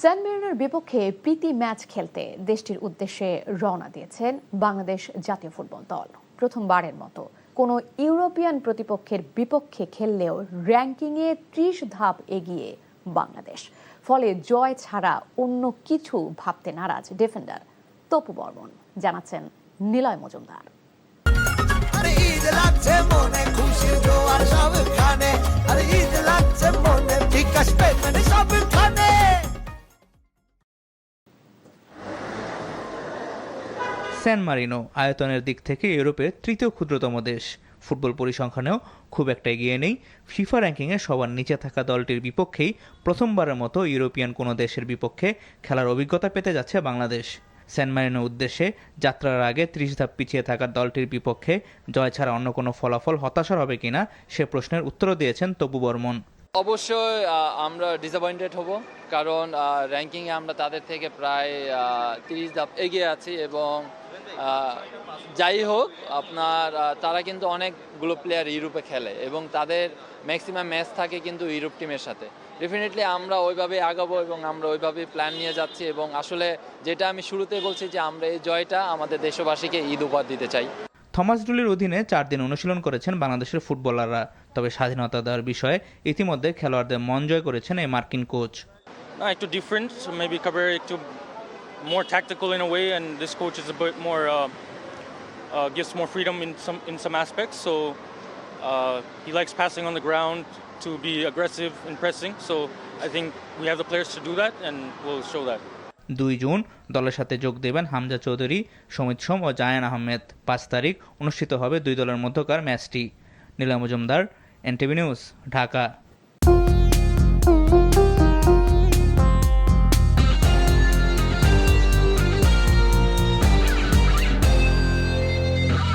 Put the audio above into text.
স্যান মেরিনোর বিপক্ষে প্রীতি ম্যাচ খেলতে দেশটির উদ্দেশ্যে রওনা দিয়েছেন বাংলাদেশ জাতীয় ফুটবল দল। প্রথমবারের মতো কোনো ইউরোপিয়ান প্রতিপক্ষের বিপক্ষে খেললেও র্যাঙ্কিংয়ে ৩০ ধাপ এগিয়ে বাংলাদেশ। ফলে জয় ছাড়া অন্য কিছু ভাবতে নারাজ ডিফেন্ডার তপু বর্মন। জানাচ্ছেন নিলয় মজুমদার। স্যান মারিনো আয়তনের দিক থেকে ইউরোপের তৃতীয় ক্ষুদ্রতম দেশ। ফুটবল পরিসংখ্যানেও খুব একটা এগিয়ে নেই। ফিফা র্যাঙ্কিংয়ে সবার নিচে থাকা দলটির বিপক্ষেই প্রথমবারের মতো ইউরোপিয়ান কোনো দেশের বিপক্ষে খেলার অভিজ্ঞতা পেতে যাচ্ছে বাংলাদেশ। স্যান মারিনোর উদ্দেশ্যে যাত্রার আগে ৩০ ধাপ পিছিয়ে থাকা দলটির বিপক্ষে জয় ছাড়া অন্য কোনো ফলাফল হতাশার হবে কিনা সে প্রশ্নের উত্তরও দিয়েছেন তপু বর্মন। অবশ্যই আমরা ডিসঅ্যাপয়েন্টেড হব, কারণ র্যাঙ্কিংয়ে আমরা তাদের থেকে প্রায় ৩০ ধাপ এগিয়ে আছি এবং যাই হোক আপনার তারা কিন্তু অনেকগুলো প্লেয়ার ইউরোপে খেলে এবং তাদের ম্যাক্সিমাম ম্যাচ থাকে কিন্তু ইউরোপ টিমের সাথে। ডেফিনেটলি আমরা ওইভাবেই আগাবো এবং আমরা ওইভাবেই প্ল্যান নিয়ে যাচ্ছি এবং আসলে যেটা আমি শুরুতেই বলছি যে আমরা এই জয়টা আমাদের দেশবাসীকে ঈদ উপহার দিতে চাই। থমাস ডুলির অধীনে 4 দিন অনুশীলন করেছেন বাংলাদেশের ফুটবলাররা। তবে স্বাধীনতা দেওয়ার বিষয়ে ইতিমধ্যে খেলোয়াড়দের মন জয় করেছেন এই মার্কিন কোচ। একটু ডিফারেন্ট, মেবি কভার একটু more tactical in a way, and this coach is a bit more gives more freedom in some aspects. So he likes passing on the ground to be aggressive in pressing. So I think we have the players to do that, and we'll show that. 2 June দলের সাথে যোগ দেবেন হামজা চৌধুরী, সমিত সোম ও জায়ান আহমেদ। 5 তারিখ অনুষ্ঠিত হবে দুই দলের মধ্যকার ম্যাচটি। Niloy Majumdar, NTV news, Dhaka.